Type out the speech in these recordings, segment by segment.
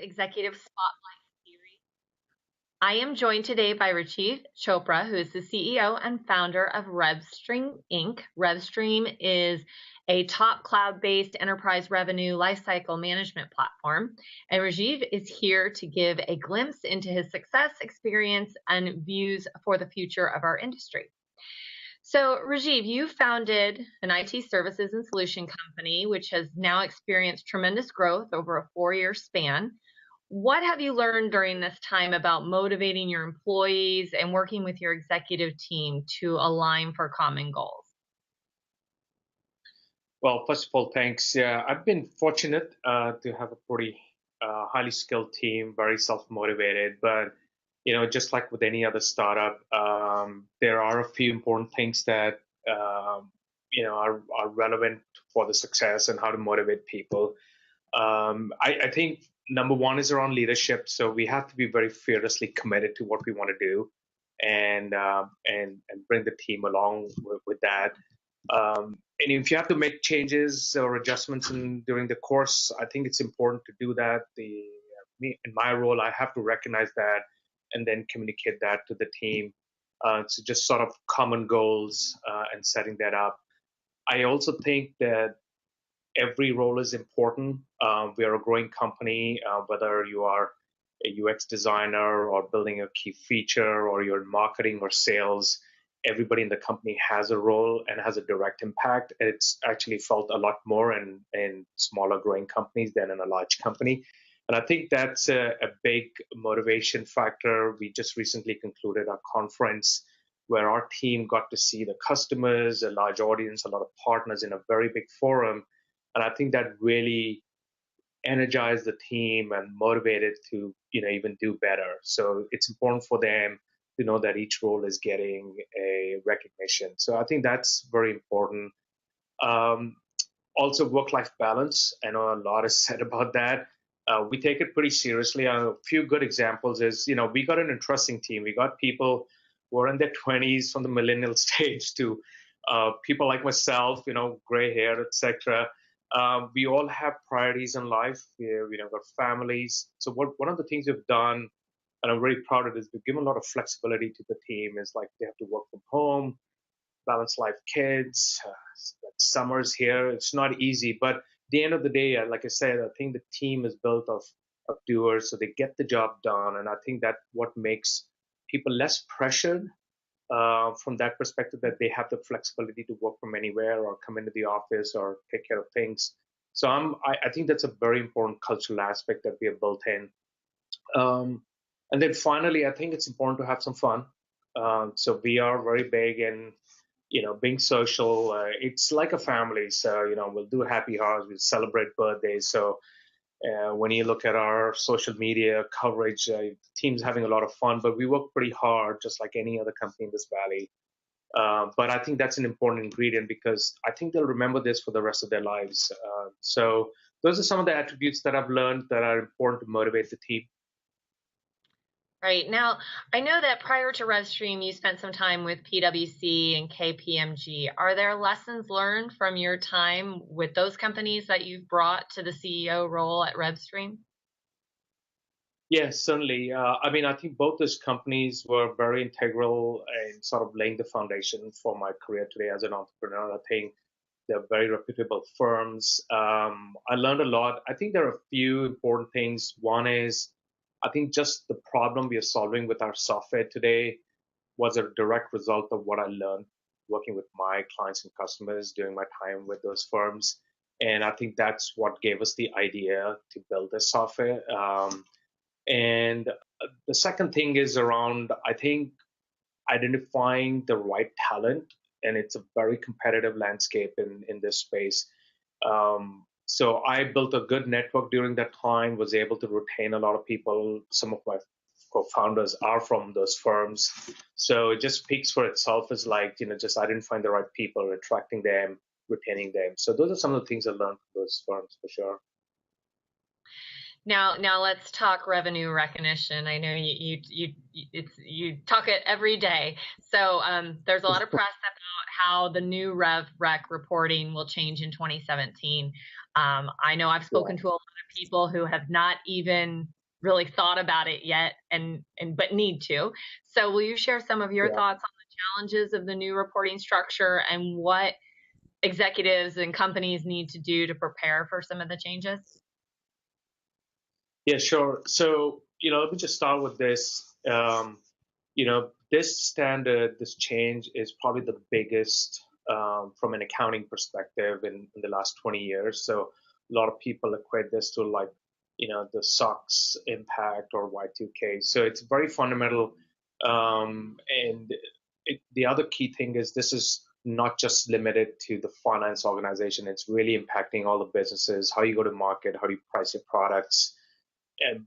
Executive Spotlight Series. I am joined today by Rajiv Chopra, who is the CEO and founder of RevStream Inc. RevStream is a top cloud-based enterprise revenue lifecycle management platform. And Rajiv is here to give a glimpse into his success, experience, and views for the future of our industry. So, Rajiv, you founded an IT services and solution company, which has now experienced tremendous growth over a 4-year span. What have you learned during this time about motivating your employees and working with your executive team to align for common goals? Well, first of all, thanks. Yeah, I've been fortunate to have a pretty highly skilled team, very self-motivated. But just like with any other startup, there are a few important things that are relevant for the success and how to motivate people. I think number one is around leadership. So we have to be very fearlessly committed to what we want to do, and bring the team along with that. And if you have to make changes or adjustments during the course, I think it's important to do that. In my role, I have to recognize that and then communicate that to the team. So just sort of common goals and setting that up. I also think that every role is important. We are a growing company, whether you are a UX designer or building a key feature or you're in marketing or sales. Everybody in the company has a role and has a direct impact. And it's actually felt a lot more in smaller growing companies than in a large company. And I think that's a big motivation factor. We just recently concluded our conference where our team got to see the customers, a large audience, a lot of partners in a very big forum. And I think that really energized the team and motivated to even do better. So it's important for them to know that each role is getting a recognition. So I think that's very important. Also, work-life balance. I know a lot is said about that. We take it pretty seriously. A few good examples is, we got an interesting team. We got people who are in their 20s from the millennial stage to people like myself, gray hair, etc. We all have priorities in life. We've got families. So one of the things we've done, and I'm very proud of this, we've given a lot of flexibility to the team. Is like they have to work from home, balance life, kids, summers here. It's not easy, but at the end of the day, like I said, I think the team is built of doers, so they get the job done. And I think that what makes people less pressured from that perspective, that they have the flexibility to work from anywhere or come into the office or take care of things. So I think that's a very important cultural aspect that we have built in. And then finally, I think it's important to have some fun. So we are very big in, being social. It's like a family. So, we'll do happy hours, we'll celebrate birthdays. So when you look at our social media coverage, the team's having a lot of fun, but we work pretty hard, just like any other company in this valley. But I think that's an important ingredient because I think they'll remember this for the rest of their lives. So those are some of the attributes that I've learned that are important to motivate the team. Right. Now, I know that prior to RevStream, you spent some time with PWC and KPMG. Are there lessons learned from your time with those companies that you've brought to the CEO role at RevStream? Yes, certainly. I think both those companies were very integral in sort of laying the foundation for my career today as an entrepreneur. I think they're very reputable firms. I learned a lot. I think there are a few important things. One is, I think just the problem we are solving with our software today was a direct result of what I learned working with my clients and customers during my time with those firms. And I think that's what gave us the idea to build this software. And the second thing is around, I think, identifying the right talent. And it's a very competitive landscape in this space. So I built a good network during that time, was able to retain a lot of people. Some of my co-founders are from those firms. So it just speaks for itself as like, just identifying the right people, attracting them, retaining them. So those are some of the things I learned from those firms for sure. Now let's talk revenue recognition. I know you talk it every day. So there's a lot of press about how the new Rev Rec reporting will change in 2017. I know I've spoken to a lot of people who have not even really thought about it yet, but need to. So will you share some of your Yeah. thoughts on the challenges of the new reporting structure and what executives and companies need to do to prepare for some of the changes? Yeah, sure. So, let me just start with this. This standard, this change is probably the biggest from an accounting perspective in the last 20 years. So a lot of people equate this to like, the SOX impact or Y2K. So it's very fundamental. And the other key thing is this is not just limited to the finance organization. It's really impacting all the businesses, how you go to market, how do you price your products,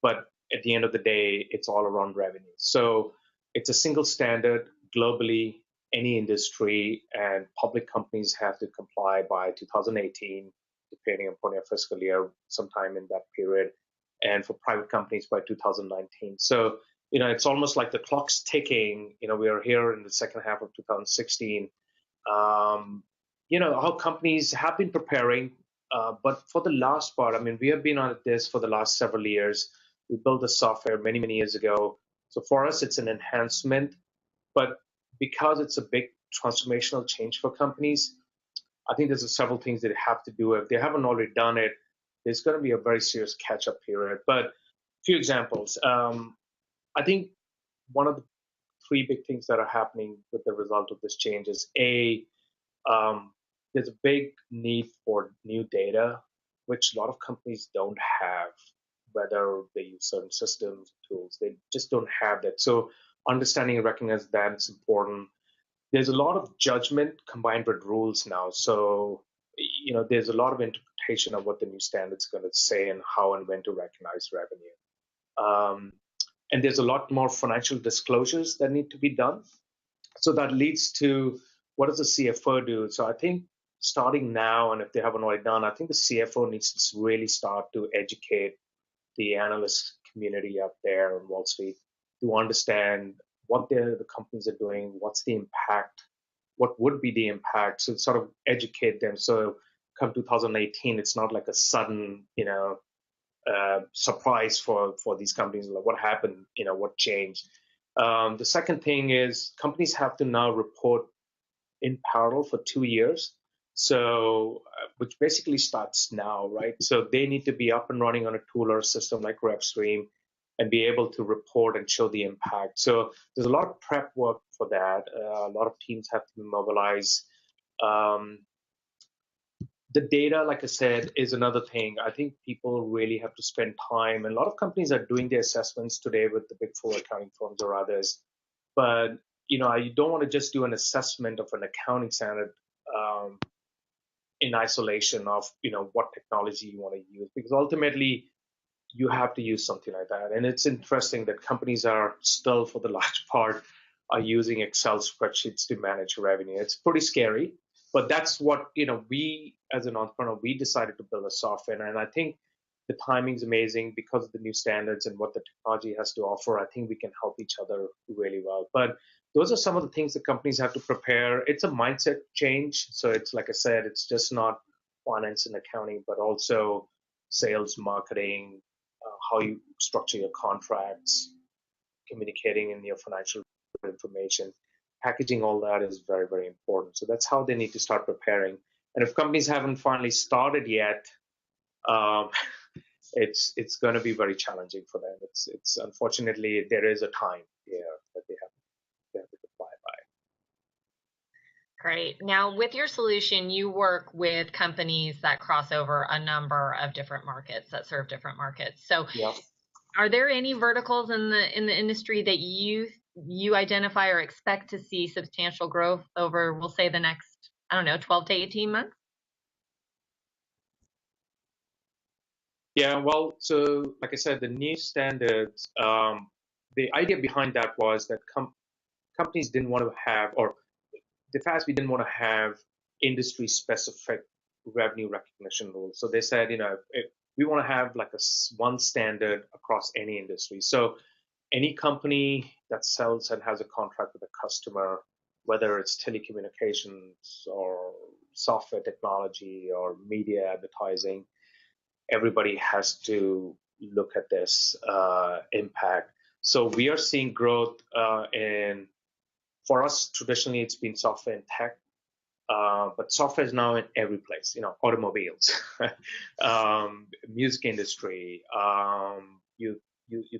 but at the end of the day, it's all around revenue. So it's a single standard globally, any industry, and public companies have to comply by 2018, depending upon your fiscal year, sometime in that period, and for private companies by 2019. So, it's almost like the clock's ticking. We are here in the second half of 2016. How companies have been preparing, but for the last part, I mean, we have been on this for the last several years. We built the software many, many years ago. So for us, it's an enhancement. But because it's a big transformational change for companies, I think there's several things that they have to do. If they haven't already done it, there's going to be a very serious catch-up period. But a few examples. I think one of the three big things that are happening with the result of this change is there's a big need for new data, which a lot of companies don't have, whether they use certain systems, tools, they just don't have that. So understanding and recognizing that is important. There's a lot of judgment combined with rules now. So, there's a lot of interpretation of what the new standard's going to say and how and when to recognize revenue. And there's a lot more financial disclosures that need to be done. So that leads to what does the CFO do? So I think starting now, and if they haven't already done, I think the CFO needs to really start to educate the analyst community up there on Wall Street to understand what the companies are doing, what's the impact, what would be the impact, so sort of educate them. So come 2018, it's not like a sudden, surprise for these companies. Like what happened, what changed. The second thing is companies have to now report in parallel for 2 years. So, which basically starts now, right? So they need to be up and running on a tool or a system like RevStream and be able to report and show the impact. So there's a lot of prep work for that. A lot of teams have to be mobilized. The data, like I said, is another thing. I think people really have to spend time. And a lot of companies are doing their assessments today with the big four accounting firms or others. But, you don't want to just do an assessment of an accounting standard in isolation of, what technology you want to use, because ultimately you have to use something like that. And it's interesting that companies are still, for the large part, are using Excel spreadsheets to manage revenue. It's pretty scary, but that's what, we as an entrepreneur, we decided to build a software. And I think the timing's amazing because of the new standards and what the technology has to offer. I think we can help each other really well. But those are some of the things that companies have to prepare. It's a mindset change. So it's like I said, it's just not finance and accounting, but also sales, marketing, how you structure your contracts, communicating in your financial information, packaging all that is very, very important. So that's how they need to start preparing. And if companies haven't finally started yet, it's going to be very challenging for them. It's unfortunately there is a time here that they have to comply by. Great. Now, with your solution, you work with companies that cross over a number of different markets that serve different markets. So, Yeah. are there any verticals in the industry that you identify or expect to see substantial growth over, we'll say, the next, 12 to 18 months? Yeah, well, so like I said, the new standards, the idea behind that was that companies didn't want to have, or the FASB didn't want to have industry-specific revenue recognition rules. So they said, we want to have like one standard across any industry. So any company that sells and has a contract with a customer, whether it's telecommunications or software technology or media advertising, everybody has to look at this impact. So we are seeing growth for us, traditionally, it's been software and tech. But software is now in every place, automobiles, music industry. You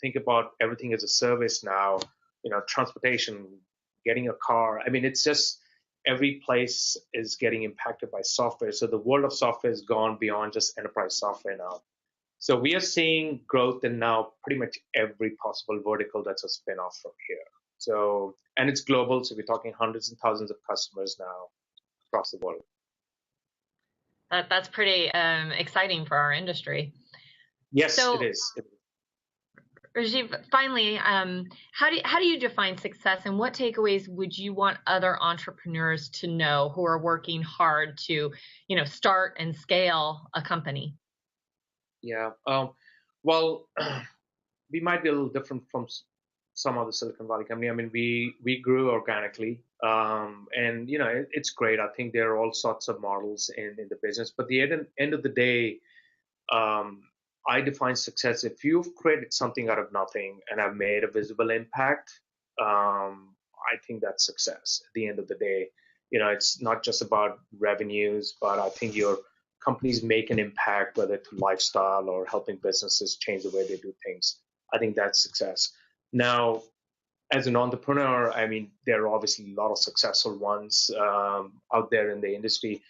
think about everything as a service now, transportation, getting a car. I mean, it's just every place is getting impacted by software. So the world of software has gone beyond just enterprise software now. So we are seeing growth in now pretty much every possible vertical that's a spin-off from here. So, and it's global. So we're talking hundreds and thousands of customers now across the world. That's pretty exciting for our industry. Yes, so, it is. Rajiv, finally, how do you define success, and what takeaways would you want other entrepreneurs to know who are working hard to, start and scale a company? Yeah. Well, we might be a little different from some of the Silicon Valley company. I mean, we grew organically, and it's great. I think there are all sorts of models in the business, but the end of the day, I define success if you've created something out of nothing and have made a visible impact. I think that's success. At the end of the day, it's not just about revenues, but I think your companies make an impact, whether to lifestyle or helping businesses change the way they do things. I think that's success. Now, as an entrepreneur, I mean, there are obviously a lot of successful ones out there in the industry.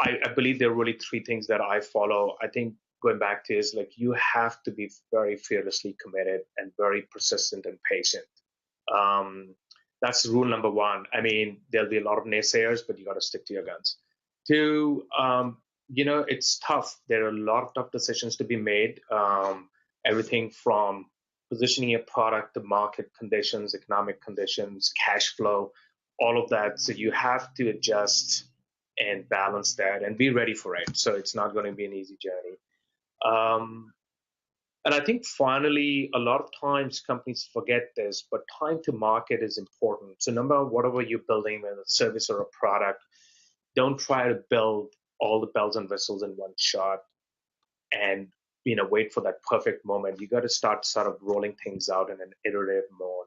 I believe there are really three things that I follow. I think going back to is like you have to be very fearlessly committed and very persistent and patient. That's rule number one. I mean, there'll be a lot of naysayers, but you got to stick to your guns. Two, it's tough. There are a lot of tough decisions to be made. Everything from positioning a product to market conditions, economic conditions, cash flow, all of that. So you have to adjust and balance that and be ready for it. So it's not going to be an easy journey. And I think finally, a lot of times companies forget this, but time to market is important. So no matter whatever you're building, whether a service or a product, don't try to build all the bells and whistles in one shot and wait for that perfect moment. You got to start sort of rolling things out in an iterative mode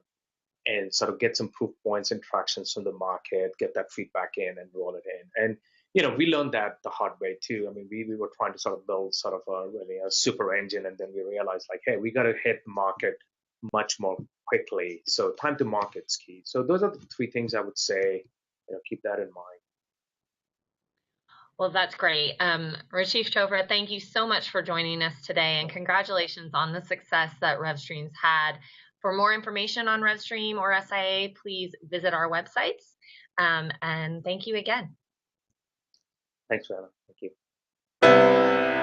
and sort of get some proof points and tractions from the market, get that feedback in and roll it in. And we learned that the hard way too. I mean, we were trying to sort of build sort of a super engine, and then we realized like, hey, we got to hit the market much more quickly. So time to market's key. So those are the three things I would say. Keep that in mind. Well, that's great. Rajiv Chopra, thank you so much for joining us today, and congratulations on the success that RevStream's had. For more information on RevStream or SIIA, please visit our websites. And thank you again. Thanks, Anna. Thank you.